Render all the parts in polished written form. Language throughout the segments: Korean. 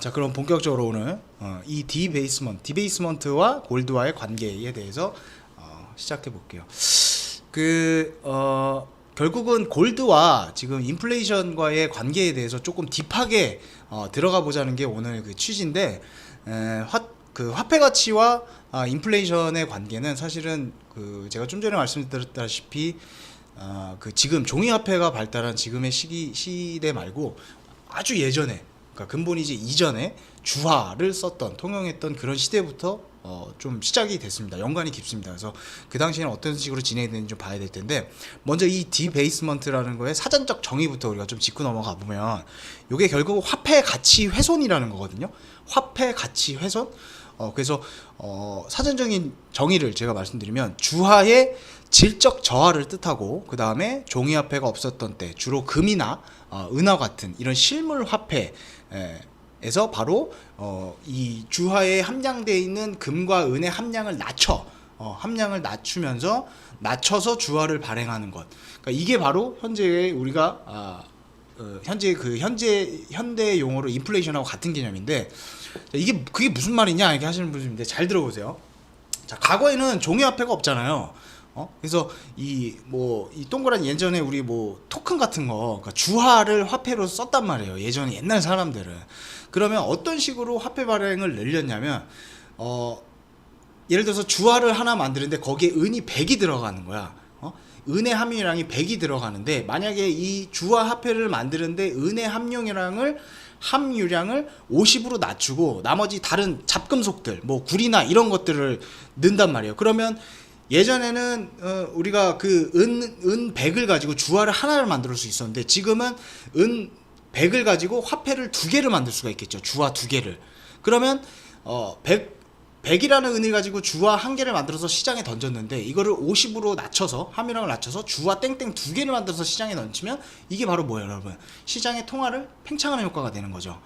자 그럼 본격적으로 오늘 이 디베이스먼트와 골드와의 관계에 대해서 시작해 볼게요. 결국은 골드와 지금 인플레이션과의 관계에 대해서 조금 딥하게 들어가 보자는 게 오늘 그 취지인데, 화폐 가치와 인플레이션의 관계는 사실은 제가 좀 전에 말씀드렸다시피 지금 종이화폐가 발달한 지금의 시대 말고 아주 예전에, 그러니까 근본이 이제 이전에 주화를 썼던 통용했던 그런 시대부터 좀 시작이 됐습니다. 연관이 깊습니다. 그래서 그 당시에는 어떤 식으로 진행이 되는지 좀 봐야 될 텐데, 먼저 이 디베이스먼트라는 거의 사전적 정의부터 우리가 좀 짚고 넘어가 보면, 이게 결국 화폐 가치 훼손이라는 거거든요. 화폐 가치 훼손. 그래서 사전적인 정의를 제가 말씀드리면, 주화의 질적 저하를 뜻하고, 그 다음에 종이화폐가 없었던 때 주로 금이나 은화 같은 이런 실물 화폐에서 바로 이 주화에 함량되어 있는 금과 은의 함량을 함량을 낮춰서 주화를 발행하는 것. 그러니까 이게 바로 현재의 우리가 현대 용어로 인플레이션하고 같은 개념인데, 그게 무슨 말이냐 이렇게 하시는 분들인데, 잘 들어보세요. 자, 과거에는 종이화폐가 없잖아요. 그래서 이 동그란 예전에 우리 토큰 같은 거, 그러니까 주화를 화폐로 썼단 말이에요. 예전에 옛날 사람들은. 그러면 어떤 식으로 화폐 발행을 늘렸냐면, 예를 들어서 주화를 하나 만드는데 거기에 은이 100이 들어가는 거야. 은의 함유량이 100이 들어가는데, 만약에 이 주화 화폐를 만드는데 은의 함유량을 50으로 낮추고 나머지 다른 잡금속들, 구리나 이런 것들을 넣는단 말이에요. 그러면 예전에는 우리가 은 100을 가지고 주화를 하나를 만들 수 있었는데, 지금은 은 100을 가지고 화폐를 2개를 만들 수가 있겠죠. 주화 2개를. 그러면 100이라는 은을 가지고 주화 1개를 만들어서 시장에 던졌는데, 이거를 50으로 낮춰서, 함유량을 낮춰서 주화 땡땡 2개를 만들어서 시장에 던지면, 이게 바로 뭐예요, 여러분? 시장의 통화를 팽창하는 효과가 되는 거죠.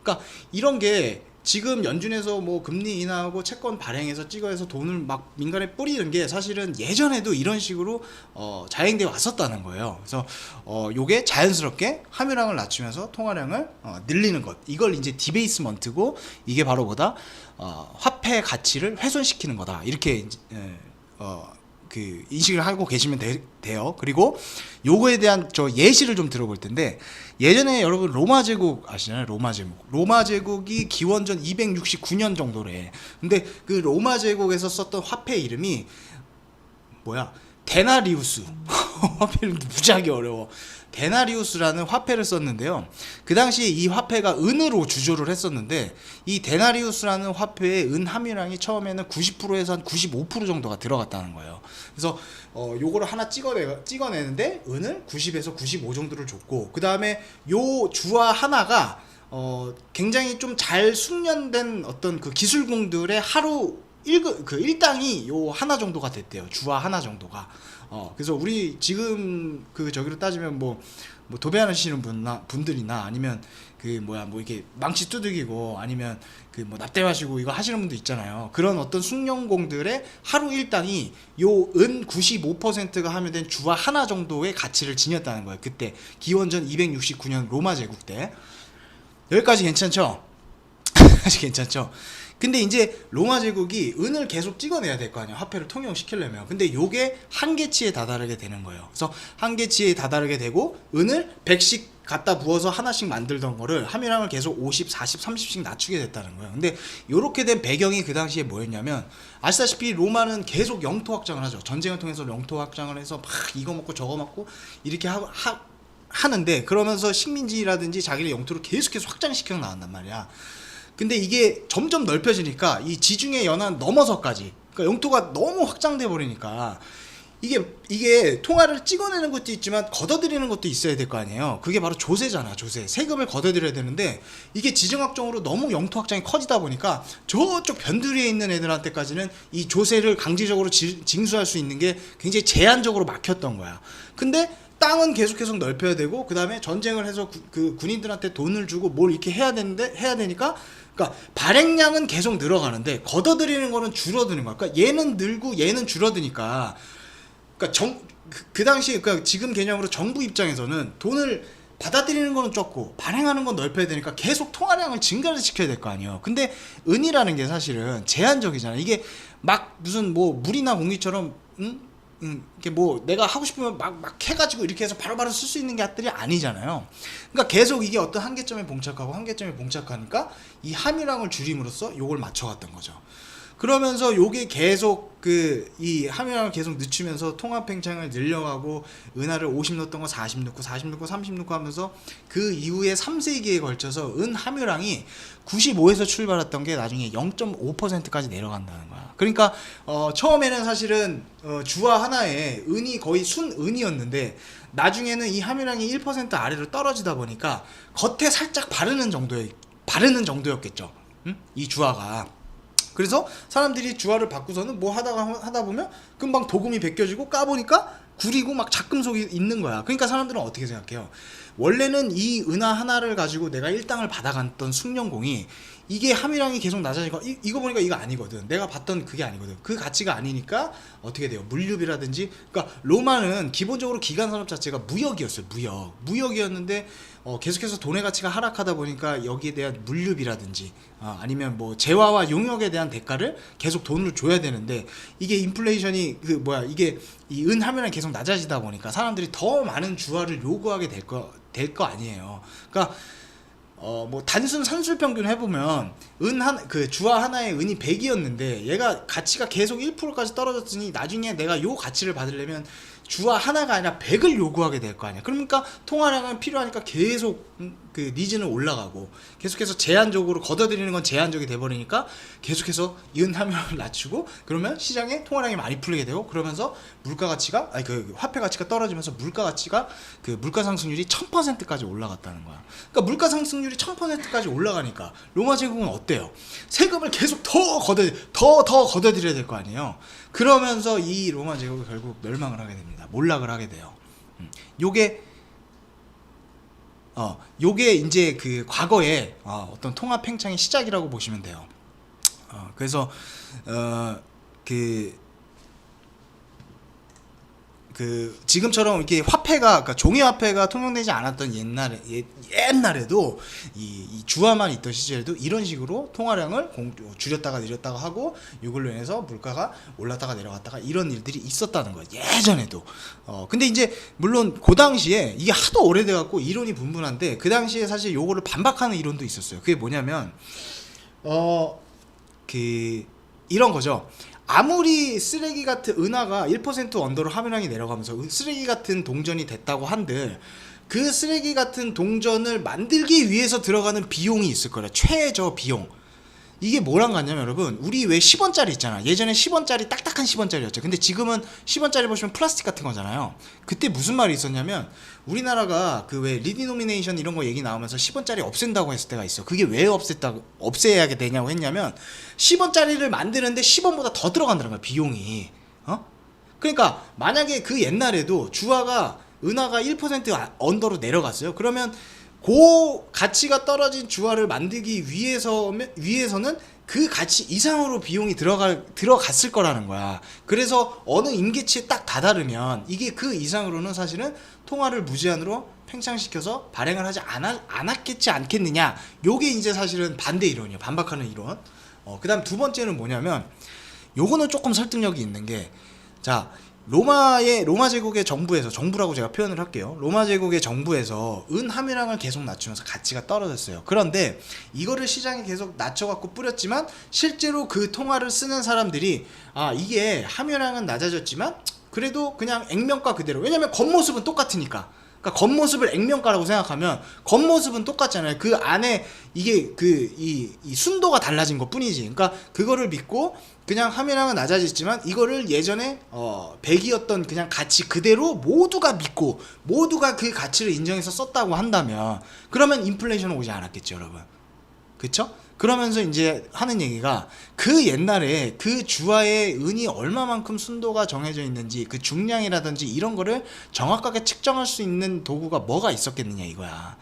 그러니까 이런 게 지금 연준에서 금리 인하하고 채권 발행해서 찍어서 돈을 막 민간에 뿌리는 게, 사실은 예전에도 이런 식으로 자행돼 왔었다는 거예요. 그래서 요게 자연스럽게 함유량을 낮추면서 통화량을 늘리는 것, 이걸 이제 디베이스먼트고, 이게 바로 화폐 가치를 훼손시키는 거다, 이렇게 인식을 하고 계시면 돼요. 그리고 요거에 대한 예시를 좀 들어볼 텐데, 예전에 여러분 로마 제국 아시나요? 로마 제국이 기원전 269년 정도래. 근데 그 로마 제국에서 썼던 화폐 이름이 데나리우스. 화폐 이름도 무지하게 어려워. 데나리우스라는 화폐를 썼는데요. 그 당시에 이 화폐가 은으로 주조를 했었는데, 이 데나리우스라는 화폐의 은 함유량이 처음에는 90%에서 한 95% 정도가 들어갔다는 거예요. 그래서 요거를 하나 찍어내는데 은을 90에서 95 정도를 줬고, 그 다음에 요 주화 하나가 굉장히 좀 잘 숙련된 어떤 그 기술공들의 하루 일당이 요 하나 정도가 됐대요. 주화 하나 정도가. 그래서 우리 지금 저기로 따지면 도배하시는 분들이나, 아니면 이렇게 망치 두들기고, 아니면 납땜하시고 이거 하시는 분도 있잖아요. 그런 어떤 숙련공들의 하루 일당이 요 은 95%가 함유된 주화 하나 정도의 가치를 지녔다는 거예요. 그때 기원전 269년 로마 제국 때. 여기까지 괜찮죠? 아직 괜찮죠? 근데 이제 로마 제국이 은을 계속 찍어내야 될 거 아니에요, 화폐를 통용시키려면. 근데 요게 한계치에 다다르게 되는 거예요. 그래서 한계치에 다다르게 되고, 은을 100씩 갖다 부어서 하나씩 만들던 거를 함유량을 계속 50, 40, 30씩 낮추게 됐다는 거예요. 근데 요렇게 된 배경이 그 당시에 뭐였냐면, 아시다시피 로마는 계속 영토 확장을 하죠. 전쟁을 통해서 영토 확장을 해서 막 이거 먹고 저거 먹고 이렇게 하는데, 그러면서 식민지라든지 자기의 영토를 계속해서 확장시켜 나간단 말이야. 근데 이게 점점 넓혀지니까 이 지중해 연안 넘어서까지, 그러니까 영토가 너무 확장돼 버리니까, 이게 통화를 찍어내는 것도 있지만 걷어들이는 것도 있어야 될 거 아니에요. 그게 바로 조세잖아. 조세. 세금을 걷어들여야 되는데, 이게 지정학적으로 너무 영토 확장이 커지다 보니까 저쪽 변두리에 있는 애들한테까지는 이 조세를 강제적으로 징수할 수 있는 게 굉장히 제한적으로 막혔던 거야. 근데 땅은 계속해서 넓혀야 되고, 그 다음에 전쟁을 해서 군인들한테 돈을 주고 뭘 이렇게 해야 되니까, 그러니까 발행량은 계속 늘어가는데 걷어들이는 거는 줄어드는 거야. 그러니까 얘는 늘고 얘는 줄어드니까, 그러니까 그 당시, 그러니까 지금 개념으로 정부 입장에서는 돈을 받아들이는 거는 적고 발행하는 건 넓혀야 되니까 계속 통화량을 증가를 시켜야 될 거 아니에요. 근데 은이라는 게 사실은 제한적이잖아요. 이게 막 무슨 뭐 물이나 공기처럼 이게 뭐 내가 하고 싶으면 막 해가지고 이렇게 해서 바로바로 쓸 수 있는 것들이 아니잖아요. 그러니까 계속 이게 어떤 한계점에 봉착하고 한계점에 봉착하니까 이 함유량을 줄임으로써 요걸 맞춰갔던 거죠. 그러면서 요게 계속 이 함유량을 계속 늦추면서 통합 팽창을 늘려가고 은하를 50 넣었던 거 40 넣고 40 넣고 30 넣고 하면서 그 이후에 3세기에 걸쳐서 은 함유량이 95에서 출발했던 게 나중에 0.5%까지 내려간다는 거야. 그러니까 처음에는 사실은 주화 하나에 은이 거의 순은이었는데 나중에는 이 함유량이 1% 아래로 떨어지다 보니까 겉에 살짝 바르는 정도였겠죠. 이 주화가. 그래서 사람들이 주화를 받고서는 뭐 하다 보면 금방 도금이 벗겨지고 까보니까 구리고 막 잡금속이 있는 거야. 그러니까 사람들은 어떻게 생각해요? 원래는 이 은하 하나를 가지고 내가 일당을 받아갔던 숙련공이 이게 함유량이 계속 낮아지고 이거 보니까 이거 아니거든. 내가 봤던 그게 아니거든. 그 가치가 아니니까 어떻게 돼요? 물류비라든지. 그러니까 로마는 기본적으로 기간 산업 자체가 무역이었어요. 무역이었는데 계속해서 돈의 가치가 하락하다 보니까 여기에 대한 물류비라든지 아니면 뭐 재화와 용역에 대한 대가를 계속 돈을 줘야 되는데 이게 인플레이션이 이게 이 은 함유량이 계속 낮아지다 보니까 사람들이 더 많은 주화를 요구하게 될 거 아니에요. 그러니까 뭐 단순 산술 평균 해보면 주화 하나에 은이 100이었는데 얘가 가치가 계속 1%까지 떨어졌으니 나중에 내가 요 가치를 받으려면 주화 하나가 아니라 100을 요구하게 될 거 아니야. 그러니까 통화량은 필요하니까 계속 그 니즈는 올라가고 계속해서 제한적으로 걷어들이는 건 제한적이 돼버리니까 계속해서 은 함유량을 낮추고 그러면 시장에 통화량이 많이 풀리게 되고 그러면서 물가 가치가 화폐 가치가 떨어지면서 물가 가치가 물가 상승률이 1000%까지 올라갔다는 거야. 그러니까 물가 상승률이 1000%까지 올라가니까 로마 제국은 어때요? 세금을 계속 더 걷어들여야 될 거 아니에요. 그러면서 이 로마 제국이 결국 멸망을 하게 됩니다. 몰락을 하게 돼요. 요게 이제 그 과거에 어떤 통합 팽창의 시작이라고 보시면 돼요. 그래서 지금처럼 이렇게 그러니까 종이 화폐가 통용되지 않았던 옛날에도 이 주화만 있던 시절에도 이런 식으로 통화량을 줄였다가 내렸다가 하고 이걸로 인해서 물가가 올랐다가 내려갔다가 이런 일들이 있었다는 거예요. 예전에도. 근데 이제 물론 그 당시에 이게 하도 오래돼 갖고 이론이 분분한데 그 당시에 사실 요거를 반박하는 이론도 있었어요. 그게 뭐냐면 이런 거죠. 아무리 쓰레기 같은 은하가 1% 언더로 함유량이 내려가면서 쓰레기 같은 동전이 됐다고 한들 그 쓰레기 같은 동전을 만들기 위해서 들어가는 비용이 있을 거라. 최저 비용. 이게 뭐랑 같냐면 여러분 우리 왜 10원짜리 있잖아. 예전에 10원짜리 딱딱한 10원짜리였죠. 근데 지금은 10원짜리 보시면 플라스틱 같은 거잖아요. 그때 무슨 말이 있었냐면 우리나라가 왜 리디노미네이션 이런 거 얘기 나오면서 10원짜리 없앤다고 했을 때가 있어. 그게 왜 없애야 되냐고 했냐면 10원짜리를 만드는데 10원보다 더 들어간다는 거야 비용이. 그러니까 만약에 그 옛날에도 주화가 은하가 1% 언더로 내려갔어요. 그러면 그 가치가 떨어진 주화를 만들기 위해서는 그 가치 이상으로 비용이 들어갔을 거라는 거야. 그래서 어느 임계치에 딱 다다르면 이게 그 이상으로는 사실은 통화를 무제한으로 팽창시켜서 발행을 하지 않았겠지 않겠느냐. 요게 이제 사실은 반대 이론이에요. 반박하는 이론. 그 다음 두 번째는 뭐냐면 요거는 조금 설득력이 있는 게 로마 제국의 정부라고 제가 표현을 할게요. 로마 제국의 정부에서 은 함유량을 계속 낮추면서 가치가 떨어졌어요. 그런데 이거를 시장에 계속 낮춰갖고 뿌렸지만 실제로 그 통화를 쓰는 사람들이 이게 함유량은 낮아졌지만 그래도 그냥 액면가 그대로. 왜냐면 겉모습은 똑같으니까. 그러니까 겉모습을 액면가라고 생각하면 겉모습은 똑같잖아요. 그 안에 이게 이 순도가 달라진 것 뿐이지. 그러니까 그거를 믿고 그냥 함유량은 낮아졌지만 이거를 예전에 100이었던 그냥 가치 그대로 모두가 믿고 모두가 그 가치를 인정해서 썼다고 한다면 그러면 인플레이션은 오지 않았겠죠, 여러분. 그쵸? 그러면서 이제 하는 얘기가 그 옛날에 그 주화의 은이 얼마만큼 순도가 정해져 있는지 그 중량이라든지 이런 거를 정확하게 측정할 수 있는 도구가 뭐가 있었겠느냐 이거야.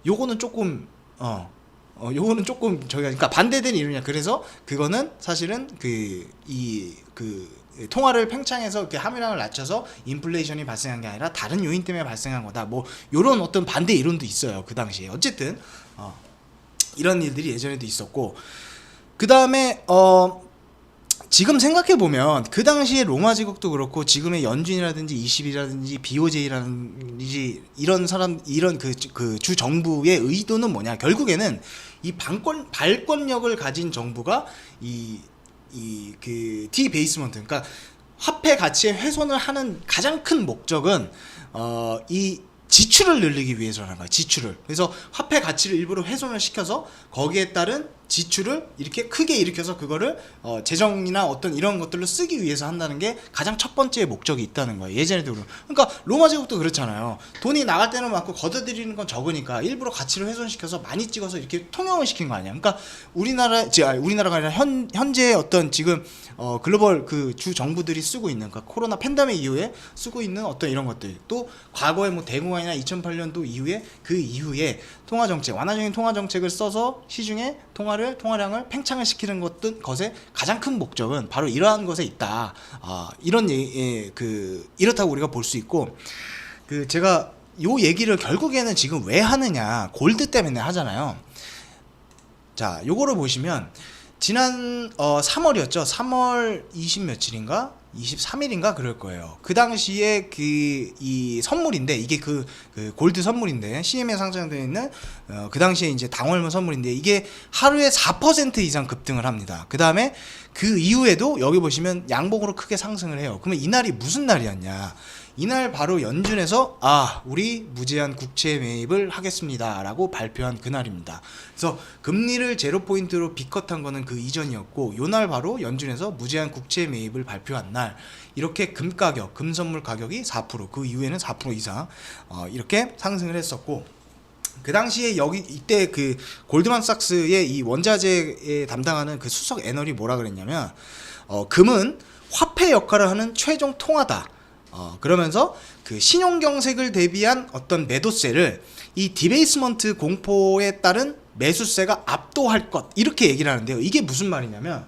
요거는 조금 저희가 그러니까 반대되는 이론이야. 그래서 그거는 사실은 통화를 팽창해서 이렇게 함유량을 낮춰서 인플레이션이 발생한 게 아니라 다른 요인 때문에 발생한 거다. 뭐 요런 어떤 반대 이론도 있어요. 그 당시에. 어쨌든 이런 일들이 예전에도 있었고, 그 다음에 지금 생각해보면 그 당시에 로마 제국도 그렇고 지금의 연준이라든지 20이라든지 BOJ라든지 이런 그 주 정부의 의도는 뭐냐, 결국에는 이 발권력을 가진 정부가 그 디베이스먼트, 그러니까 화폐 가치의 훼손을 하는 가장 큰 목적은 이 지출을 늘리기 위해서라는 거예요. 지출을. 그래서 화폐 가치를 일부러 훼손을 시켜서 거기에 따른 지출을 이렇게 크게 일으켜서 그거를 재정이나 어떤 이런 것들로 쓰기 위해서 한다는 게 가장 첫 번째 목적이 있다는 거예요. 예전에도 그러니까 로마 제국도 그렇잖아요. 돈이 나갈 때는 많고 걷어들이는 건 적으니까 일부러 가치를 훼손시켜서 많이 찍어서 이렇게 통용을 시킨 거 아니야. 그러니까 우리나라가 아니라 현재 어떤 지금 글로벌 그 주 정부들이 쓰고 있는, 그러니까 코로나 팬데믹 이후에 쓰고 있는 어떤 이런 것들, 또 과거에 뭐 대공황이나 2008년도 이후에 그 이후에 통화정책, 완화적인 통화정책을 써서 시중에 통화량을 팽창을 시키는 것의 가장 큰 목적은 바로 이러한 것에 있다. 이렇다고 우리가 볼 수 있고, 제가 요 얘기를 결국에는 지금 왜 하느냐, 골드 때문에 하잖아요. 자, 요거를 보시면 지난 3월이었죠. 3월 20 며칠인가? 23일인가 그럴 거예요. 그 당시에 이 선물인데, 이게 그 골드 선물인데, CM에 상장되어 있는 그 당시에 이제 당월물 선물인데, 이게 하루에 4% 이상 급등을 합니다. 그 다음에 그 이후에도 여기 보시면 양봉으로 크게 상승을 해요. 그러면 이날이 무슨 날이었냐? 이날 바로 연준에서 우리 무제한 국채 매입을 하겠습니다 라고 발표한 그날입니다. 그래서 금리를 0포인트로 비컷한 거는 그 이전이었고, 요날 바로 연준에서 무제한 국채 매입을 발표한 날, 이렇게 금 선물 가격이 4%, 그 이후에는 4% 이상 이렇게 상승을 했었고, 그 당시에 이때 그 골드만삭스의 이 원자재에 담당하는 그 수석 애널이 뭐라 그랬냐면, 금은 화폐 역할을 하는 최종 통화다. 그러면서 그 신용경색을 대비한 어떤 매도세를 이 디베이스먼트 공포에 따른 매수세가 압도할 것, 이렇게 얘기를 하는데요. 이게 무슨 말이냐면,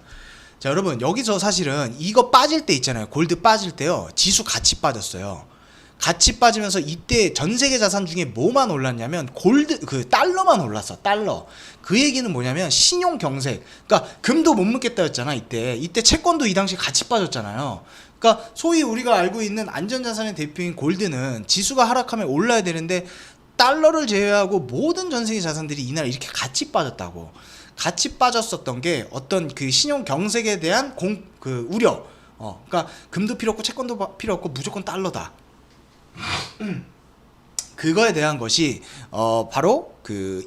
자 여러분, 여기서 사실은 이거 빠질 때 있잖아요. 골드 빠질 때요, 지수 같이 빠졌어요. 같이 빠지면서 이때 전 세계 자산 중에 뭐만 올랐냐면 달러만 올랐어. 달러. 그 얘기는 뭐냐면 신용 경색. 그러니까 금도 못 묻겠다였잖아. 이때 채권도 이 당시 같이 빠졌잖아요. 그러니까 소위 우리가 알고 있는 안전자산의 대표인 골드는 지수가 하락하면 올라야 되는데, 달러를 제외하고 모든 전 세계 자산들이 이날 이렇게 같이 빠졌다고. 같이 빠졌었던 게 어떤 그 신용 경색에 대한 우려. 그러니까 금도 필요 없고 채권도 필요 없고 무조건 달러다. 그거에 대한 것이 바로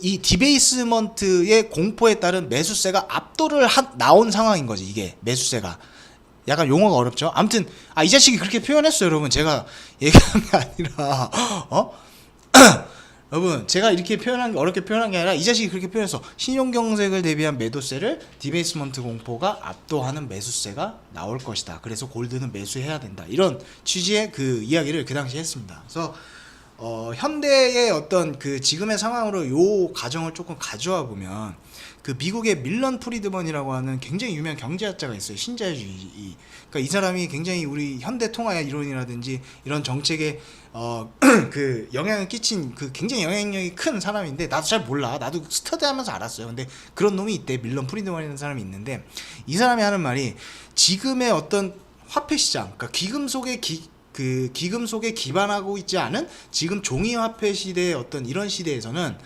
이 디베이스먼트의 공포에 따른 매수세가 압도를 나온 상황인 거지. 이게 매수세가 약간 용어가 어렵죠. 아무튼 이 자식이 그렇게 표현했어요. 여러분, 제가 얘기한 게 아니라 여러분, 제가 이렇게 어렵게 표현한 게 아니라 이 자식이 그렇게 표현했어. 신용경색을 대비한 매도세를 디베이스먼트 공포가 압도하는 매수세가 나올 것이다. 그래서 골드는 매수해야 된다. 이런 취지의 그 이야기를 그 당시에 했습니다. 그래서 현대의 어떤 그 지금의 상황으로 요 가정을 조금 가져와 보면, 그 미국의 밀런 프리드먼이라고 하는 굉장히 유명한 경제학자가 있어요. 신자유주의. 그러니까 이 사람이 굉장히 우리 현대 통화의 이론이라든지 이런 정책에 그 영향을 끼친 그 굉장히 영향력이 큰 사람인데, 나도 잘 몰라. 나도 스터디하면서 알았어요. 근데 그런 놈이 있대. 밀런 프리드먼이라는 사람이 있는데, 이 사람이 하는 말이 지금의 어떤 화폐 시장, 그러니까 기금 속에 기반하고 있지 않은 지금 종이화폐 시대의 어떤 이런 시대에서는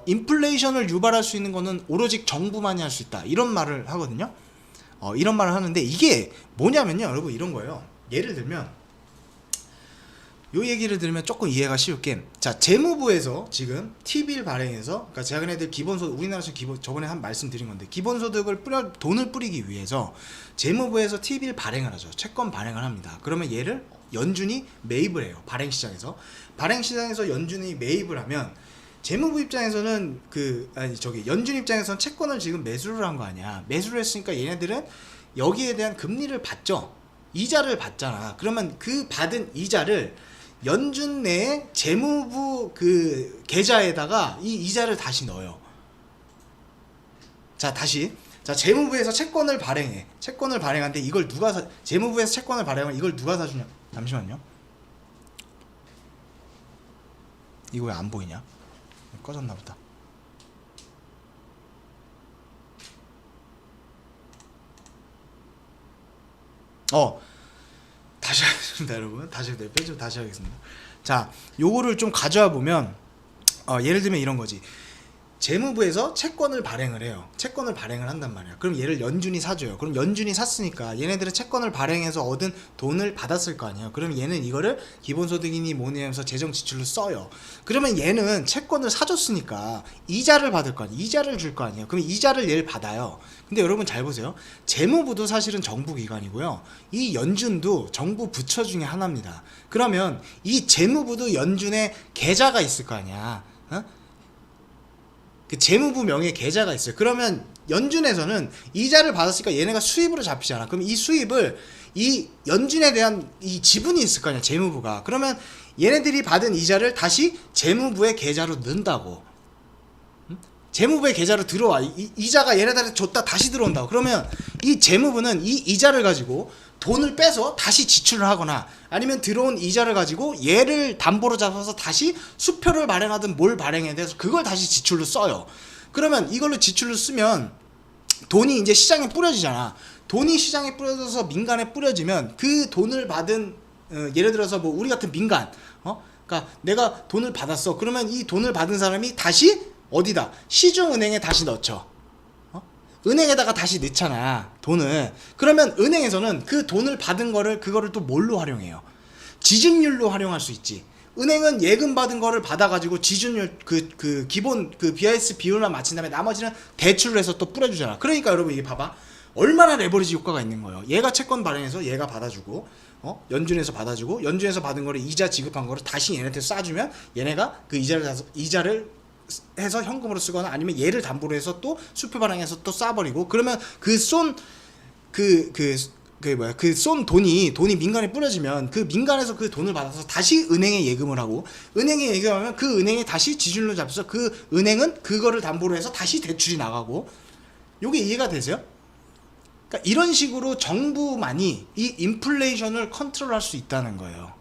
인플레이션을 유발할 수 있는 거는 오로지 정부만이 할 수 있다. 이런 말을 하거든요. 이런 말을 하는데, 이게 뭐냐면요, 여러분, 이런 거예요. 예를 들면 요 얘기를 들으면 조금 이해가 쉬울게. 자, 재무부에서 지금 T비를 발행해서, 그러니까 자기네들 기본소득, 우리나라에서 저번에 한 말씀드린 건데, 기본소득을 돈을 뿌리기 위해서 재무부에서 T비를 발행을 하죠. 채권 발행을 합니다. 그러면 얘를 연준이 매입을 해요. 발행시장에서 연준이 매입을 하면, 재무부 입장에서는 연준 입장에서는 채권을 지금 매수를 한 거 아니야. 매수를 했으니까 얘네들은 여기에 대한 금리를 받죠. 이자를 받잖아. 그러면 그 받은 이자를 연준 내에 재무부 그 계좌에다가 이 이자를 다시 넣어요. 자, 자, 재무부에서 채권을 발행해. 채권을 발행하는데 이걸 재무부에서 채권을 발행하면 이걸 누가 사주냐? 잠시만요. 이거 왜 안 보이냐? 꺼졌나 보다. 다시 하겠습니다, 여러분. 다시 하겠습니다. 자, 요거를 좀 가져와 보면 예를 들면 이런 거지. 재무부에서 채권을 발행을 해요. 채권을 발행을 한단 말이야. 그럼 얘를 연준이 사줘요. 그럼 연준이 샀으니까 얘네들은 채권을 발행해서 얻은 돈을 받았을 거 아니에요. 그럼 얘는 이거를 기본소득이니 뭐니 하면서 재정 지출로 써요. 그러면 얘는 채권을 사줬으니까 이자를 받을 거 아니에요. 이자를 줄 거 아니에요. 그럼 이자를 얘를 받아요. 근데 여러분 잘 보세요. 재무부도 사실은 정부기관이고요. 이 연준도 정부 부처 중에 하나입니다. 그러면 이 재무부도 연준에 계좌가 있을 거 아니야. 그 재무부 명의 계좌가 있어요. 그러면 연준에서는 이자를 받았으니까 얘네가 수입으로 잡히잖아. 그럼 이 수입을 이 연준에 대한 이 지분이 있을 거 아니야, 재무부가. 그러면 얘네들이 받은 이자를 다시 재무부의 계좌로 넣는다고. 재무부의 계좌로 들어와. 이자가 얘네들한테 줬다 다시 들어온다고. 그러면 이 재무부는 이 이자를 가지고 돈을 빼서 다시 지출을 하거나 아니면 들어온 이자를 가지고 얘를 담보로 잡아서 다시 수표를 발행하든 뭘 발행해야 돼서 그걸 다시 지출로 써요. 그러면 이걸로 지출로 쓰면 돈이 이제 시장에 뿌려지잖아. 돈이 시장에 뿌려져서 민간에 뿌려지면 그 돈을 받은 예를 들어서 뭐 우리 같은 민간 그러니까 내가 돈을 받았어. 그러면 이 돈을 받은 사람이 다시 어디다? 시중은행에 다시 넣죠. 은행에다가 다시 넣잖아, 돈을. 그러면 은행에서는 그 돈을 받은 거를 그거를 또 뭘로 활용해요? 지준율로 활용할 수 있지. 은행은 예금 받은 거를 받아가지고 지준율 기본 BIS 비율만 맞춘 다음에 나머지는 대출을 해서 또 뿌려주잖아. 그러니까 여러분 이게 봐봐, 얼마나 레버리지 효과가 있는 거예요. 얘가 채권 발행해서 얘가 받아주고 연준에서 받아주고 연준에서 받은 거를 이자 지급한 거를 다시 얘네한테 쏴주면 얘네가 그 이자를 해서 현금으로 쓰거나 아니면 얘를 담보로 해서 또 수표 발행해서 또 쏴버리고, 그러면 그 쏜 돈이 민간에 뿌려지면 그 민간에서 그 돈을 받아서 다시 은행에 예금을 하고, 은행에 예금하면 그 은행에 다시 지준율로 잡혀서 그 은행은 그거를 담보로 해서 다시 대출이 나가고. 요게 이해가 되세요? 그러니까 이런 식으로 정부만이 이 인플레이션을 컨트롤할 수 있다는 거예요.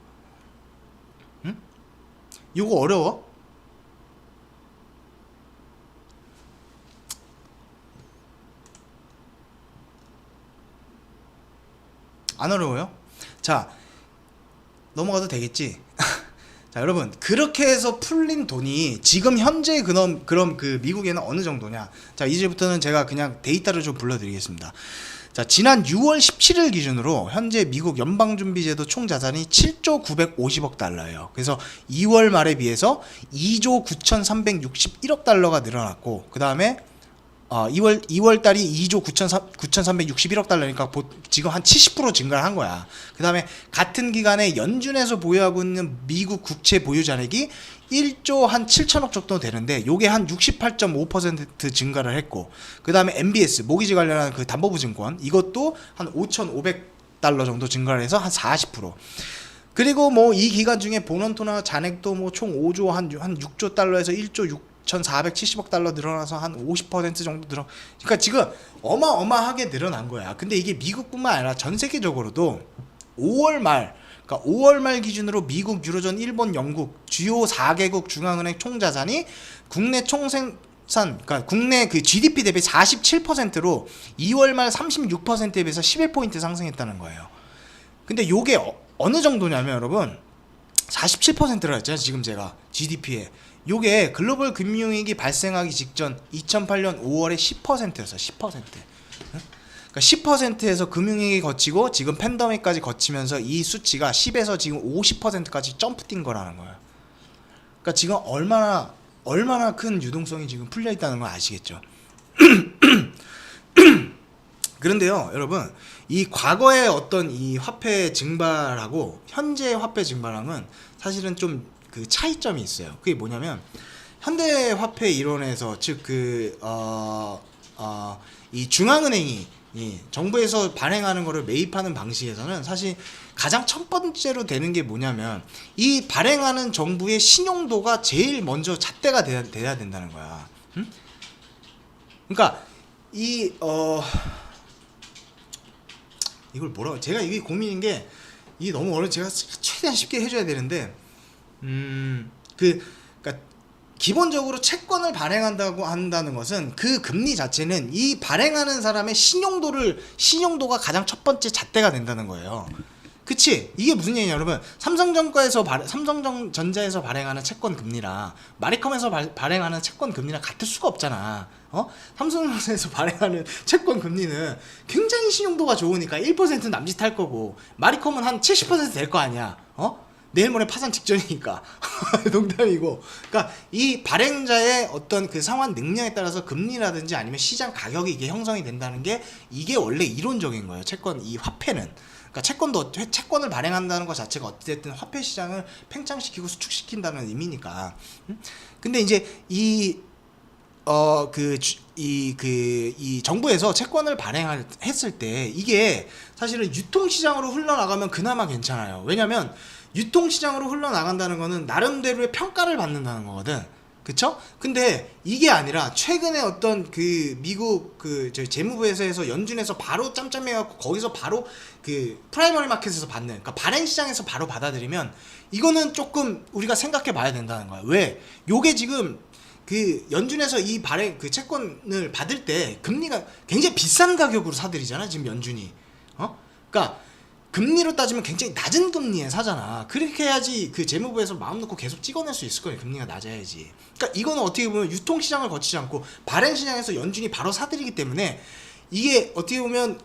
응? 요거 어려워? 안 어려워요? 자, 넘어가도 되겠지? 자, 여러분, 그렇게 해서 풀린 돈이 지금 현재 그럼 그 미국에는 어느 정도냐? 자, 이제부터는 제가 그냥 데이터를 좀 불러드리겠습니다. 자, 지난 6월 17일 기준으로 현재 미국 연방준비제도 총 자산이 7조 950억 달러예요. 그래서 2월 말에 비해서 2조 9,361억 달러가 늘어났고, 그 다음에 2월 달이 2조 9,361억 달러니까 지금 한 70% 증가를 한 거야. 그 다음에 같은 기간에 연준에서 보유하고 있는 미국 국채 보유 잔액이 1조 한 7천억 정도 되는데 요게 한 68.5% 증가를 했고, 그 다음에 MBS 모기지 관련한 그 담보부 증권 이것도 한 5,500달러 정도 증가를 해서 한 40%. 그리고 뭐 이 기간 중에 본원토나 잔액도 뭐 총 5조 한 6조 달러에서 1조 6,470억 달러 늘어나서 한 50% 정도 그러니까 지금 어마어마하게 늘어난 거야. 근데 이게 미국뿐만 아니라 전 세계적으로도 5월 말 기준으로 미국, 유로존, 일본, 영국 주요 4개국 중앙은행 총자산이 국내 총생산, 그러니까 국내 그 GDP 대비 47%로 2월 말 36%에 비해서 11포인트 상승했다는 거예요. 근데 요게 어느 정도냐면 여러분 47%라 했잖아요. 지금 제가 GDP에 요게 글로벌 금융위기 발생하기 직전 2008년 5월에 10%였어. 10%. 그러니까 10%에서 금융위기 거치고 지금 팬데믹까지 거치면서 이 수치가 10에서 지금 50%까지 점프 뛴 거라는 거예요. 그러니까 지금 얼마나 큰 유동성이 지금 풀려 있다는 걸 아시겠죠? 그런데요, 여러분, 이 과거의 어떤 이 화폐 증발하고 현재 화폐 증발하면 사실은 좀 그 차이점이 있어요. 그게 뭐냐면 현대 화폐 이론에서 즉 이 중앙은행이 정부에서 발행하는 거를 매입하는 방식에서는 사실 가장 첫 번째로 되는 게 뭐냐면 이 발행하는 정부의 신용도가 제일 먼저 잣대가 돼야 된다는 거야. 응? 그러니까 이 이걸 뭐라고, 제가 이게 고민인 게, 이게 너무 어려워. 제가 최대한 쉽게 해줘야 되는데, 그러니까 기본적으로 채권을 발행한다고 한다는 것은 그 금리 자체는 이 발행하는 사람의 신용도가 가장 첫 번째 잣대가 된다는 거예요. 그치? 이게 무슨 얘기냐, 여러분. 삼성전자에서 발행하는 채권 금리랑 마리컴에서 발행하는 채권 금리랑 같을 수가 없잖아. 삼성전자에서 발행하는 채권 금리는 굉장히 신용도가 좋으니까 1% 남짓할 거고, 마리컴은 한 70% 될 거 아니야. 내일 모레 파산 직전이니까. 농담이고. 그러니까 이 발행자의 어떤 그 상환 능력에 따라서 금리라든지 아니면 시장 가격이 이게 형성이 된다는 게, 이게 원래 이론적인 거예요. 이 화폐는. 그러니까 채권을 발행한다는 것 자체가 어쨌든 화폐 시장을 팽창시키고 수축시킨다는 의미니까. 근데 이제 이 정부에서 채권을 발행했을 때 이게 사실은 유통시장으로 흘러나가면 그나마 괜찮아요. 왜냐면 유통시장으로 흘러나간다는 거는 나름대로의 평가를 받는다는 거거든. 그쵸? 근데 이게 아니라 최근에 어떤 미국 재무부에서 연준에서 바로 짬짬해갖고 거기서 바로 프라이머리 마켓에서 받는, 그러니까 발행 시장에서 바로 받아들이면 이거는 조금 우리가 생각해 봐야 된다는 거야. 왜? 요게 지금 연준에서 이 채권을 받을 때 금리가 굉장히 비싼 가격으로 사들이잖아, 지금 연준이. 그러니까 금리로 따지면 굉장히 낮은 금리에 사잖아. 그렇게 해야지 재무부에서 마음 놓고 계속 찍어낼 수 있을 거예요. 금리가 낮아야지. 그러니까 이거는 어떻게 보면 유통시장을 거치지 않고 발행시장에서 연준이 바로 사들이기 때문에, 이게 어떻게 보면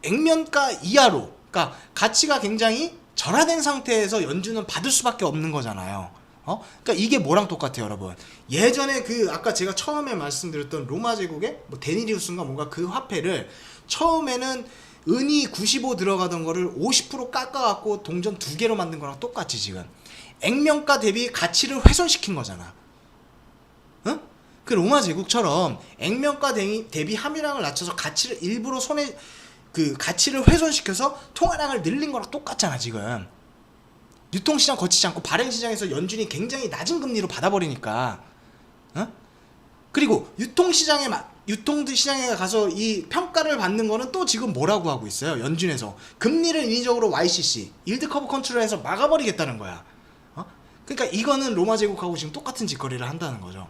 액면가 이하로, 그러니까 가치가 굉장히 절하된 상태에서 연준은 받을 수밖에 없는 거잖아요. 그러니까 이게 뭐랑 똑같아요, 여러분. 예전에 아까 제가 처음에 말씀드렸던 로마 제국의 데니리우스인가 뭔가 그 화폐를 처음에는 은이 95 들어가던 거를 50% 깎아갖고 동전 2개로 만든 거랑 똑같이 지금 액면가 대비 가치를 훼손시킨 거잖아. 응? 그 로마 제국처럼 액면가 대비 함유량을 낮춰서 가치를 일부러 가치를 훼손시켜서 통화량을 늘린 거랑 똑같잖아, 지금. 유통시장 거치지 않고 발행시장에서 연준이 굉장히 낮은 금리로 받아버리니까. 그리고 유통시장에 가서 이 평가를 받는 거는 또 지금 뭐라고 하고 있어요, 연준에서. 금리를 인위적으로 YCC, 일드 커브 컨트롤해서 막아버리겠다는 거야. 그러니까 이거는 로마 제국하고 지금 똑같은 짓거리를 한다는 거죠.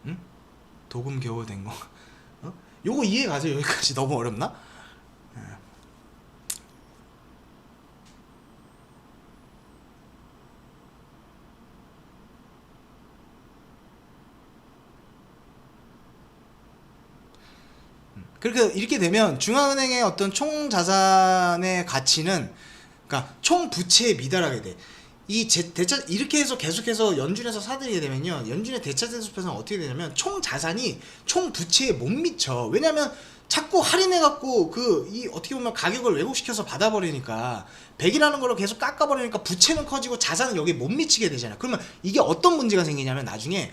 응? 도금 겨우 된 거. 요거 이해 가세요? 여기까지 너무 어렵나? 이렇게 되면 중앙은행의 어떤 총 자산의 가치는, 그러니까 총 부채에 미달하게 돼. 이렇게 해서 계속해서 연준에서 사들이게 되면요, 연준의 대차 대수표는 어떻게 되냐면 총 자산이 총 부채에 못 미쳐. 왜냐면 자꾸 할인해갖고 어떻게 보면 가격을 왜곡시켜서 받아버리니까, 100이라는 걸로 계속 깎아버리니까 부채는 커지고 자산은 여기에 못 미치게 되잖아. 그러면 이게 어떤 문제가 생기냐면, 나중에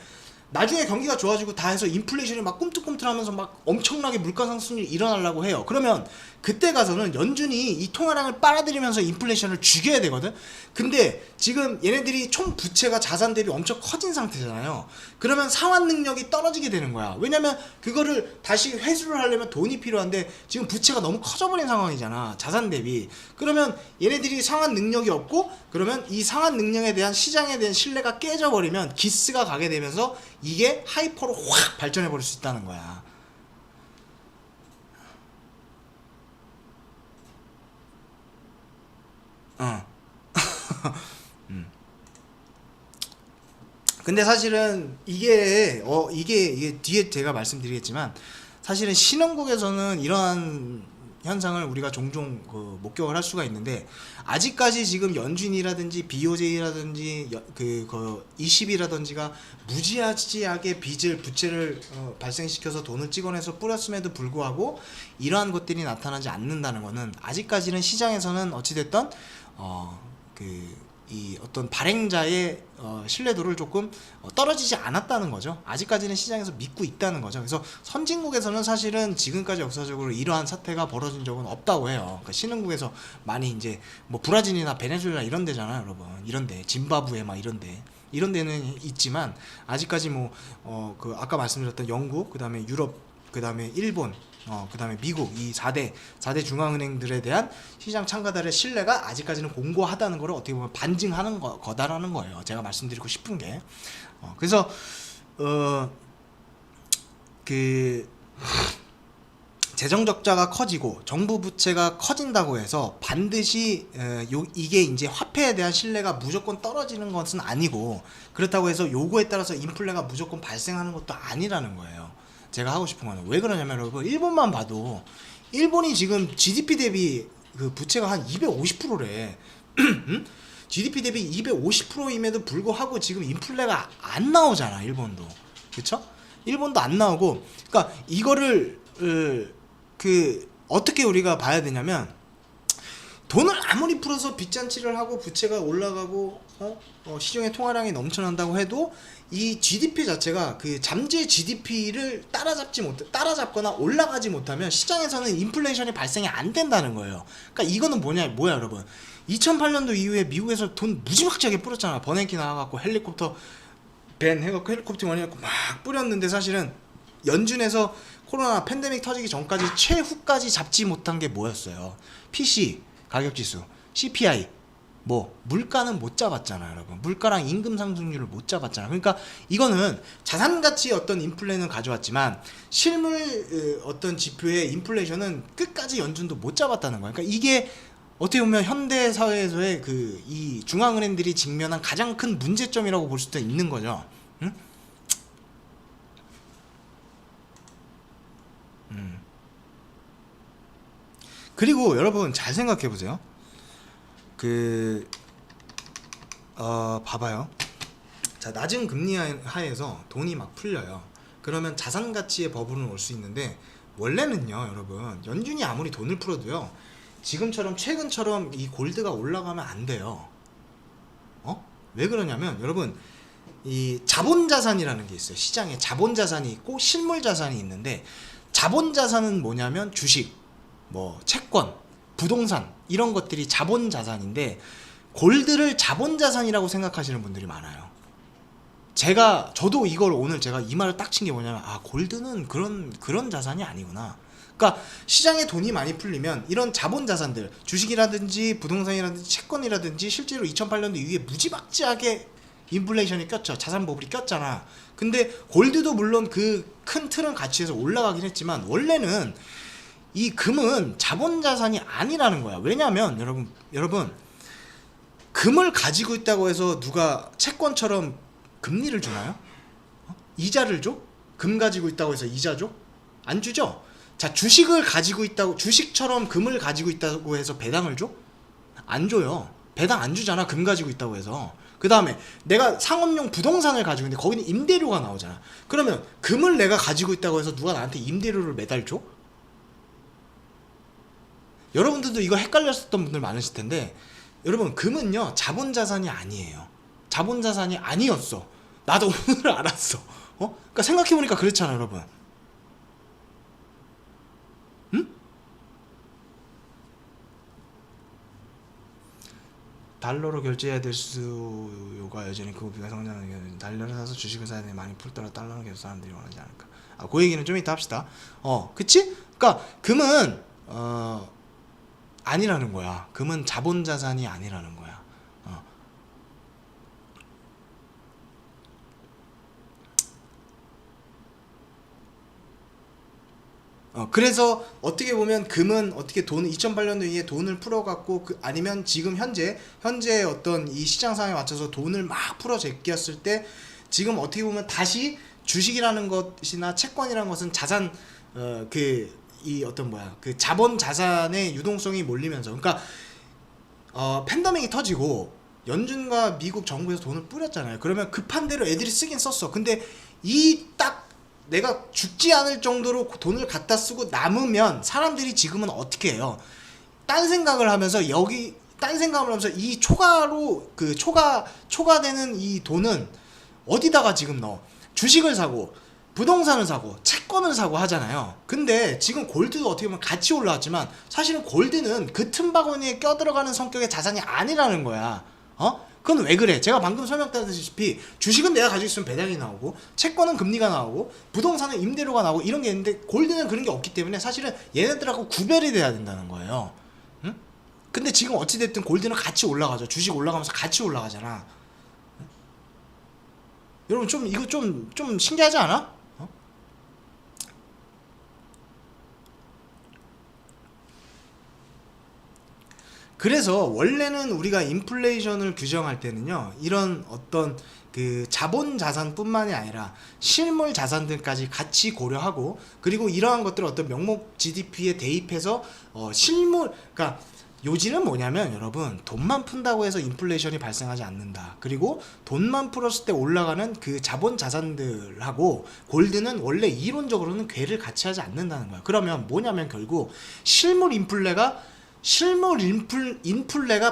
경기가 좋아지고 다 해서 인플레이션이 막 꿈틀꿈틀하면서 막 엄청나게 물가 상승률이 일어나려고 해요. 그러면 그때 가서는 연준이 이 통화량을 빨아들이면서 인플레이션을 죽여야 되거든. 근데 지금 얘네들이 총 부채가 자산 대비 엄청 커진 상태잖아요. 그러면 상환 능력이 떨어지게 되는 거야. 왜냐면 그거를 다시 회수를 하려면 돈이 필요한데 지금 부채가 너무 커져버린 상황이잖아, 자산 대비. 그러면 얘네들이 상환 능력이 없고, 그러면 이 상환 능력에 대한 시장에 대한 신뢰가 깨져버리면 기스가 가게 되면서 이게 하이퍼로 확 발전해 버릴 수 있다는 거야. 근데 사실은 이게 뒤에 제가 말씀드리겠지만, 사실은 신흥국에서는 이러한 현상을 우리가 종종 목격을 할 수가 있는데, 아직까지 지금 연준이라든지 BOJ라든지 ECB라든지가 무지하게 부채를 발생시켜서 돈을 찍어내서 뿌렸음에도 불구하고 이러한 것들이 나타나지 않는다는 것은, 아직까지는 시장에서는 어찌됐든 이 어떤 발행자의 신뢰도를 조금 떨어지지 않았다는 거죠. 아직까지는 시장에서 믿고 있다는 거죠. 그래서 선진국에서는 사실은 지금까지 역사적으로 이러한 사태가 벌어진 적은 없다고 해요. 그러니까 신흥국에서 많이 이제 브라질이나 베네수엘라 이런 데잖아요, 여러분. 이런 데, 짐바브웨 막 이런 데. 이런 데는 있지만 아직까지 뭐 그 아까 말씀드렸던 영국, 그다음에 유럽, 그다음에 일본, 그다음에 미국, 이 4대 중앙은행들에 대한 시장 참가자들의 신뢰가 아직까지는 공고하다는 걸 어떻게 보면 반증하는 거다라는 거예요. 제가 말씀드리고 싶은 게. 그래서 그 재정 적자가 커지고 정부 부채가 커진다고 해서 반드시 이게 이제 화폐에 대한 신뢰가 무조건 떨어지는 것은 아니고, 그렇다고 해서 요거에 따라서 인플레가 무조건 발생하는 것도 아니라는 거예요. 제가 하고 싶은 거는 왜 그러냐면, 여러분 일본만 봐도 일본이 지금 GDP 대비 그 부채가 한 250%래. GDP 대비 250%임에도 불구하고 지금 인플레가 안 나오잖아, 일본도. 그쵸? 일본도 안 나오고. 그러니까 이거를 어떻게 우리가 봐야 되냐면, 돈을 아무리 풀어서 빚잔치를 하고 부채가 올라가고 시중에 통화량이 넘쳐난다고 해도 이 GDP 자체가 그 잠재 GDP를 따라잡거나 올라가지 못하면 시장에서는 인플레이션이 발생이 안 된다는 거예요. 그러니까 이거는 뭐야 여러분, 2008년도 이후에 미국에서 돈 무지막지하게 뿌렸잖아. 버냉키 나와갖고 헬리콥터 밴 해갖고 헬리콥터 원이 해갖고 막 뿌렸는데, 사실은 연준에서 코로나 팬데믹 터지기 전까지 최후까지 잡지 못한 게 뭐였어요? PC 가격지수, CPI, 뭐 물가는 못 잡았잖아요, 여러분. 물가랑 임금 상승률을 못 잡았잖아요. 그러니까 이거는 자산가치의 어떤 인플레는 가져왔지만 실물 어떤 지표의 인플레이션은 끝까지 연준도 못 잡았다는 거예요. 그러니까 이게 어떻게 보면 현대 사회에서의 이 중앙은행들이 직면한 가장 큰 문제점이라고 볼 수도 있는 거죠. 응? 그리고 여러분 잘 생각해 보세요. 봐봐요. 자, 낮은 금리 하에서 돈이 막 풀려요. 그러면 자산 가치의 버블은 올 수 있는데, 원래는요 여러분, 연준이 아무리 돈을 풀어도요 지금처럼 최근처럼 이 골드가 올라가면 안 돼요. 왜 그러냐면, 여러분 이 자본자산이라는 게 있어요. 시장에 자본자산이 있고 실물자산이 있는데, 자본자산은 뭐냐면 주식, 뭐 채권, 부동산, 이런 것들이 자본자산인데, 골드를 자본자산이라고 생각하시는 분들이 많아요. 저도 이걸 오늘 제가 이 말을 딱 친 게 뭐냐면, 골드는 그런 자산이 아니구나. 그러니까 시장에 돈이 많이 풀리면 이런 자본자산들, 주식이라든지 부동산이라든지 채권이라든지, 실제로 2008년도 이후에 무지막지하게 인플레이션이 꼈죠. 자산 버블이 꼈잖아. 근데 골드도 물론 그 큰 틀은 같이해서 올라가긴 했지만, 원래는 이 금은 자본자산이 아니라는 거야. 왜냐면 여러분 금을 가지고 있다고 해서 누가 채권처럼 금리를 주나요? 이자를 줘? 금 가지고 있다고 해서 이자 줘? 안 주죠? 자, 주식처럼 금을 가지고 있다고 해서 배당을 줘? 안 줘요. 배당 안 주잖아, 금 가지고 있다고 해서. 그 다음에 내가 상업용 부동산을 가지고 있는데 거기는 임대료가 나오잖아. 그러면 금을 내가 가지고 있다고 해서 누가 나한테 임대료를 매달 줘? 여러분들도 이거 헷갈렸었던 분들 많으실 텐데, 여러분 금은요 자본자산이 아니에요. 자본자산이 아니었어. 나도 오늘 알았어. 그러니까 생각해보니까 그렇잖아, 여러분. 응? 달러로 결제해야 될 수요가 여전히 그 비가 성장하는, 달러를 사서 주식을 사야 돼. 많이 풀더라 달러는 계속 사람들이 원하지 않을까. 그 얘기는 좀 이따 합시다. 그치? 그러니까 금은 아니라는 거야. 금은 자본자산이 아니라는 거야. 그래서 어떻게 보면 금은 어떻게 2008년도 이후에 돈을 풀어갖고, 아니면 지금 현재 어떤 이 시장 상황에 맞춰서 돈을 막 풀어 제꼈을 때, 지금 어떻게 보면 다시 주식이라는 것이나 채권이라는 것은 자산, 그 자본 자산의 유동성이 몰리면서, 그러니까 팬데믹이 터지고 연준과 미국 정부에서 돈을 뿌렸잖아요. 그러면 급한 대로 애들이 쓰긴 썼어. 근데 내가 죽지 않을 정도로 돈을 갖다 쓰고 남으면 사람들이 지금은 어떻게 해요? 딴 생각을 하면서 이 초과되는 이 돈은 어디다가 지금 넣어? 주식을 사고 부동산을 사고 채권을 사고 하잖아요. 근데 지금 골드도 어떻게 보면 같이 올라왔지만, 사실은 골드는 그 틈바구니에 껴들어가는 성격의 자산이 아니라는 거야. 그건 왜 그래? 제가 방금 설명드렸다시피 주식은 내가 가지고 있으면 배당이 나오고 채권은 금리가 나오고 부동산은 임대료가 나오고 이런 게 있는데 골드는 그런 게 없기 때문에 사실은 얘네들하고 구별이 돼야 된다는 거예요. 응? 근데 지금 어찌됐든 골드는 같이 올라가죠. 주식 올라가면서 같이 올라가잖아. 응? 여러분 좀 이거 좀 신기하지 않아? 그래서 원래는 우리가 인플레이션을 규정할 때는요, 이런 어떤 그 자본 자산뿐만이 아니라 실물 자산들까지 같이 고려하고, 그리고 이러한 것들을 어떤 명목 GDP에 대입해서 실물, 그러니까 요지는 뭐냐면 여러분, 돈만 푼다고 해서 인플레이션이 발생하지 않는다. 그리고 돈만 풀었을 때 올라가는 그 자본 자산들하고 골드는 원래 이론적으로는 궤를 같이 하지 않는다는 거야. 그러면 뭐냐면 결국 실물 인플레가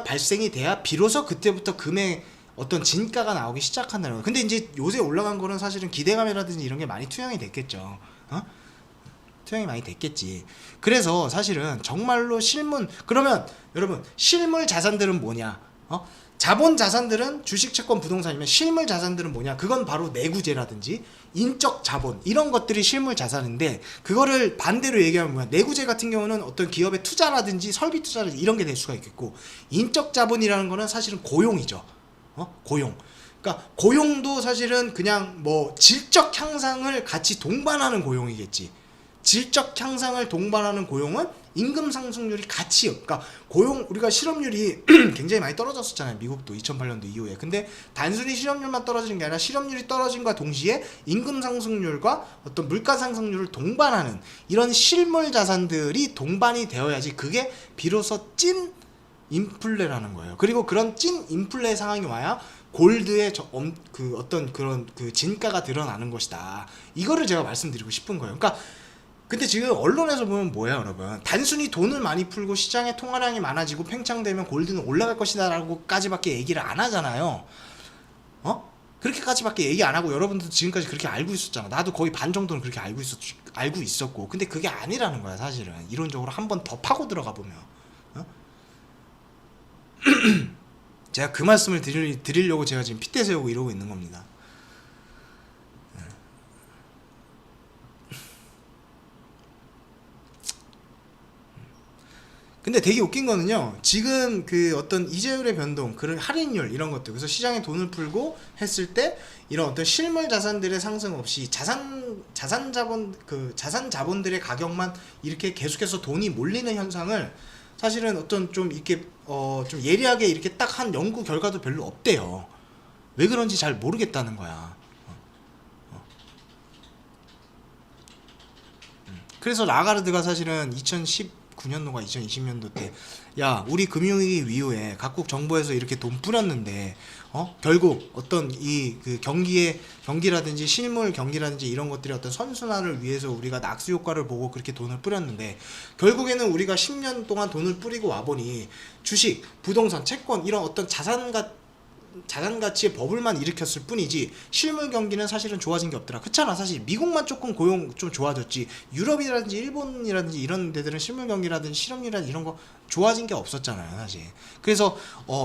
발생이 돼야 비로소 그때부터 금의 어떤 진가가 나오기 시작한다는 거예요. 근데 이제 요새 올라간 거는 사실은 기대감이라든지 이런 게 많이 투영이 됐겠죠. 투영이 많이 됐겠지. 그래서 사실은 정말로 그러면 여러분, 실물 자산들은 뭐냐? 자본 자산들은 주식, 채권, 부동산이면 실물 자산들은 뭐냐? 그건 바로 내구재라든지 인적 자본, 이런 것들이 실물 자산인데, 그거를 반대로 얘기하면 뭐야? 내구재 같은 경우는 어떤 기업의 투자라든지 설비 투자라든지 이런 게 될 수가 있겠고, 인적 자본이라는 거는 사실은 고용이죠. 고용. 그러니까 고용도 사실은 그냥 뭐 질적 향상을 같이 동반하는 고용이겠지. 질적 향상을 동반하는 고용은 임금 상승률이 같이, 그러니까 고용, 우리가 실업률이 굉장히 많이 떨어졌었잖아요. 미국도 2008년도 이후에. 근데 단순히 실업률만 떨어지는 게 아니라 실업률이 떨어진과 동시에 임금 상승률과 어떤 물가 상승률을 동반하는 이런 실물 자산들이 동반이 되어야지 그게 비로소 찐 인플레라는 거예요. 그리고 그런 찐 인플레 상황이 와야 골드의 그 어떤 그런 그 진가가 드러나는 것이다. 이거를 제가 말씀드리고 싶은 거예요. 그러니까 근데 지금 언론에서 보면 뭐야 여러분, 단순히 돈을 많이 풀고 시장에 통화량이 많아지고 팽창되면 골드는 올라갈 것이다 라고 까지밖에 얘기를 안 하잖아요. 그렇게까지밖에 얘기 안 하고 여러분들도 지금까지 그렇게 알고 있었잖아. 나도 거의 반 정도는 그렇게 알고 있었고. 근데 그게 아니라는 거야 사실은. 이론적으로 한 번 더 파고 들어가 보면 제가 그 말씀을 드리려고 제가 지금 핏대 세우고 이러고 있는 겁니다. 근데 되게 웃긴 거는요, 지금 그 어떤 이자율의 변동, 그런 할인율 이런 것들, 그래서 시장에 돈을 풀고 했을 때 이런 어떤 실물 자산들의 상승 없이 자산 자본들의 가격만 이렇게 계속해서 돈이 몰리는 현상을 사실은 어떤 좀 이렇게 좀 예리하게 이렇게 딱 한 연구 결과도 별로 없대요. 왜 그런지 잘 모르겠다는 거야. 그래서 라가르드가 사실은 2019년도가 2020년도 때, 야, 우리 금융위기 이후에 각국 정부에서 이렇게 돈 뿌렸는데 결국 어떤 이 그 경기라든지 실물 경기라든지 이런 것들이 어떤 선순환을 위해서 우리가 낙수 효과를 보고 그렇게 돈을 뿌렸는데, 결국에는 우리가 10년 동안 돈을 뿌리고 와보니 주식, 부동산, 채권 이런 어떤 자산 가치의 버블만 일으켰을 뿐이지 실물 경기는 사실은 좋아진 게 없더라. 그렇잖아. 사실 미국만 조금 고용 좀 좋아졌지, 유럽이라든지 일본이라든지 이런 데들은 실물 경기라든지 실업률이라든지 이런 거 좋아진 게 없었잖아요 사실. 그래서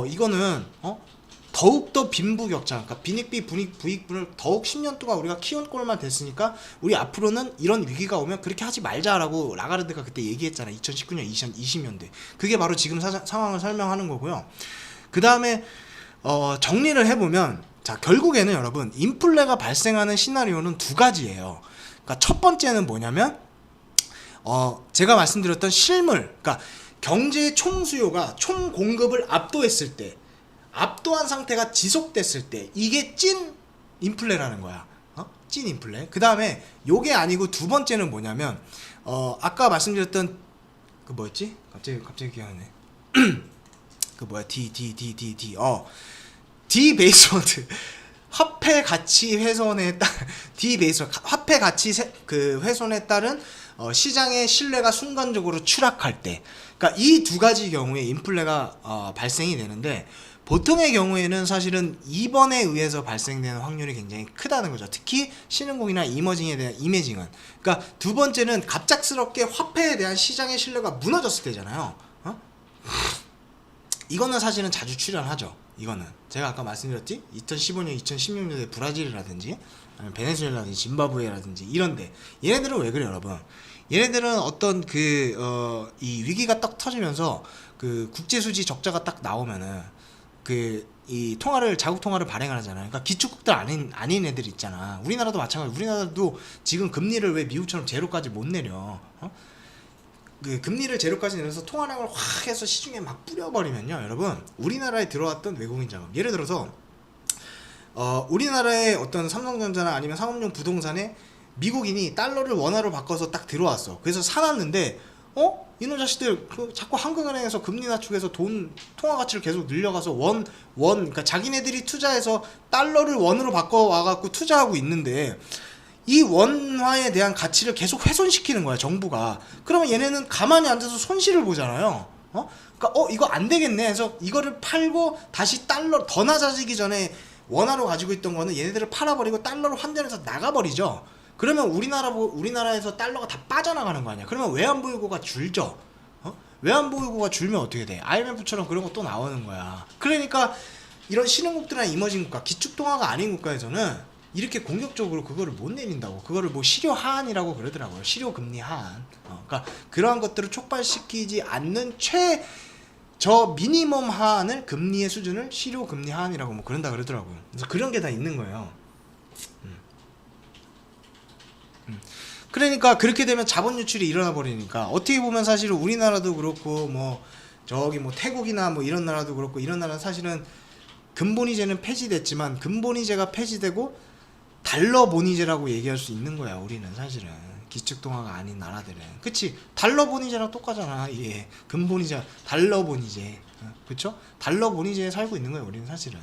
이거는 더욱더 빈부격차, 그러니까 빈익비 부익분을 더욱 10년 동안 우리가 키운 꼴만 됐으니까 우리 앞으로는 이런 위기가 오면 그렇게 하지 말자라고 라가르드가 그때 얘기했잖아. 2019년 2020년대. 그게 바로 지금 상황을 설명하는 거고요. 그 다음에 정리를 해보면, 자, 결국에는 여러분, 인플레가 발생하는 시나리오는 두 가지예요. 그러니까 첫 번째는 뭐냐면 제가 말씀드렸던 실물, 그러니까 경제의 총수요가 총 공급을 압도했을 때, 압도한 상태가 지속됐을 때, 이게 찐 인플레라는 거야. 찐 인플레. 그 다음에 요게 아니고 두 번째는 뭐냐면 아까 말씀드렸던 그 뭐였지? 갑자기 기억나네. 그 뭐야, D 베이스워드 화폐 가치 훼손에 따른 D 베이스워드 화폐 가치 훼손에 따른 시장의 신뢰가 순간적으로 추락할 때, 그러니까 이 두 가지 경우에 인플레가 발생이 되는데, 보통의 경우에는 사실은 2번에 의해서 발생되는 확률이 굉장히 크다는 거죠. 특히 신흥국이나 이머징은. 그러니까 두 번째는 갑작스럽게 화폐에 대한 시장의 신뢰가 무너졌을 때잖아요. 이거는 사실은 자주 출현하죠. 이거는 제가 아까 말씀드렸지 2015년 2016년에 브라질이라든지 아니면 베네수엘라든지 짐바브웨라든지 이런데 얘네들은 왜 그래요 여러분? 얘네들은 어떤 이 위기가 딱 터지면서 그 국제수지 적자가 딱 나오면은 이 자국 통화를 발행을 하잖아요. 그러니까 기축국들 아닌 애들 있잖아. 우리나라도 마찬가지. 우리나라도 지금 금리를 왜 미국처럼 제로까지 못 내려? 그 금리를 제로까지 내려서 통화량을 확 해서 시중에 막 뿌려버리면요, 여러분. 우리나라에 들어왔던 외국인 자금. 예를 들어서 우리나라의 어떤 삼성전자나 아니면 상업용 부동산에 미국인이 달러를 원화로 바꿔서 딱 들어왔어. 그래서 사놨는데 이놈 자식들 자꾸 한국은행에서 금리 낮추고 돈 통화 가치를 계속 늘려가서 그러니까 자기네들이 투자해서 달러를 원으로 바꿔 와갖고 투자하고 있는데 이 원화에 대한 가치를 계속 훼손시키는 거야 정부가. 그러면 얘네는 가만히 앉아서 손실을 보잖아요. 그러니까 이거 안 되겠네 해서 이거를 팔고 다시 달러 더 낮아지기 전에 원화로 가지고 있던 거는 얘네들을 팔아버리고 달러로 환전해서 나가버리죠. 그러면 우리나라에서 달러가 다 빠져나가는 거 아니야. 그러면 외환보유고가 줄죠. 외환보유고가 줄면 어떻게 돼? IMF처럼 그런 거 또 나오는 거야. 그러니까 이런 신흥국들이나 이머징 국가, 기축통화가 아닌 국가에서는 이렇게 공격적으로 그거를 못 내린다고. 그거를 뭐 실효 하한이라고 그러더라고요. 실효 금리 하한. 그러니까 그러한 것들을 촉발시키지 않는 저 미니멈 하한을 금리의 수준을 실효 금리 하한이라고 뭐 그런다 그러더라고요. 그래서 그런 게 다 있는 거예요. 그러니까 그렇게 되면 자본 유출이 일어나 버리니까 어떻게 보면 사실은 우리나라도 그렇고 뭐 저기 뭐 태국이나 뭐 이런 나라도 그렇고 이런 나라는 사실은 근본이제는 폐지됐지만 근본이제가 폐지되고 달러본이제라고 얘기할 수 있는 거야. 우리는 사실은 기축통화가 아닌 나라들은. 그치? 달러본이제랑 똑같잖아. 이게 근본이제 달러본이제. 그쵸? 달러본이제에 살고 있는 거야 우리는 사실은.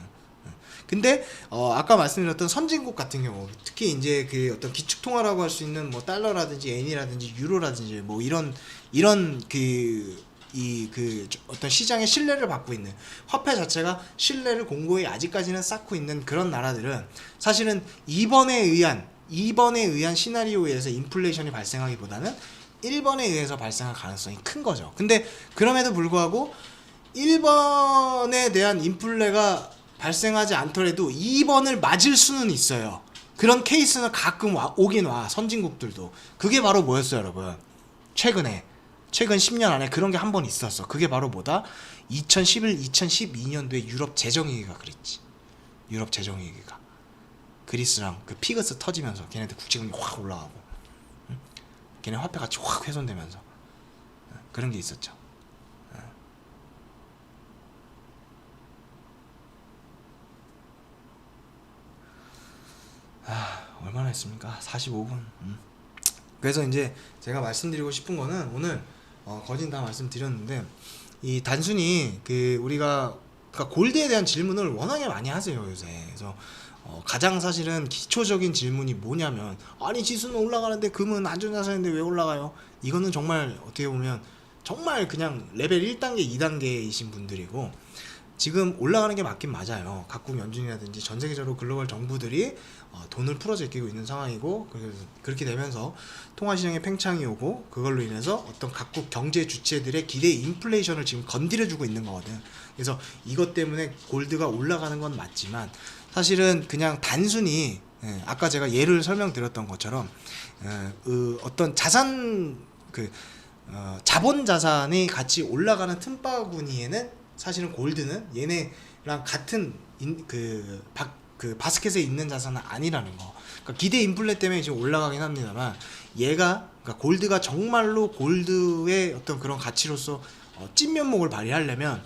근데 아까 말씀드렸던 선진국 같은 경우 특히 이제 그 어떤 기축통화라고 할 수 있는 뭐 달러라든지 엔이라든지 유로라든지 뭐 이런 어떤 시장의 신뢰를 받고 있는 화폐 자체가 신뢰를 공고히 아직까지는 쌓고 있는 그런 나라들은 사실은 이번에 의한 시나리오에서 인플레이션이 발생하기보다는 1번에 의해서 발생할 가능성이 큰 거죠. 근데 그럼에도 불구하고 1번에 대한 인플레가 발생하지 않더라도 2번을 맞을 수는 있어요. 그런 케이스는 가끔 오긴 와. 선진국들도. 그게 바로 뭐였어요 여러분? 최근 10년 안에 그런 게 한 번 있었어. 그게 바로 뭐다? 2011, 2012년도에 유럽 재정위기가 그랬지. 유럽 재정위기가. 그리스랑 그 피그스 터지면서 걔네들 국제금리 확 올라가고 응? 걔네 화폐 가치 확 훼손되면서 그런 게 있었죠. 얼마나 했습니까? 45분. 그래서 이제 제가 말씀드리고 싶은 거는 오늘 거진 다 말씀드렸는데 이 단순히 우리가 그러니까 골드에 대한 질문을 워낙에 많이 하세요 요새. 그래서 가장 사실은 기초적인 질문이 뭐냐면 아니 지수는 올라가는데 금은 안전자산인데 왜 올라가요? 이거는 정말 어떻게 보면 정말 그냥 레벨 1단계 2단계이신 분들이고 지금 올라가는 게 맞긴 맞아요. 각국 연준이라든지 전 세계적으로 글로벌 정부들이 돈을 풀어 제끼고 있는 상황이고 그렇게 되면서 통화시장에 팽창이 오고 그걸로 인해서 어떤 각국 경제 주체들의 기대 인플레이션을 지금 건드려주고 있는 거거든. 그래서 이것 때문에 골드가 올라가는 건 맞지만 사실은 그냥 단순히 아까 제가 예를 설명드렸던 것처럼 어떤 자본 자산이 같이 올라가는 틈바구니에는 사실은 골드는 얘네랑 같은 바스켓에 있는 자산은 아니라는 거. 그러니까 기대 인플레 때문에 지금 올라가긴 합니다만 그러니까 골드가 정말로 골드의 어떤 그런 가치로서 찐면목을 발휘하려면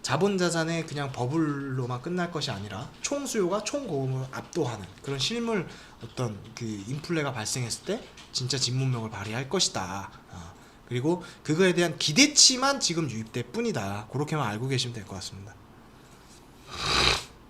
자본 자산의 그냥 버블로만 끝날 것이 아니라 총 수요가 총 고금을 압도하는 그런 실물 어떤 인플레가 발생했을 때 진짜 진문명을 발휘할 것이다. 그리고 그거에 대한 기대치만 지금 유입될 뿐이다. 그렇게만 알고 계시면 될 것 같습니다.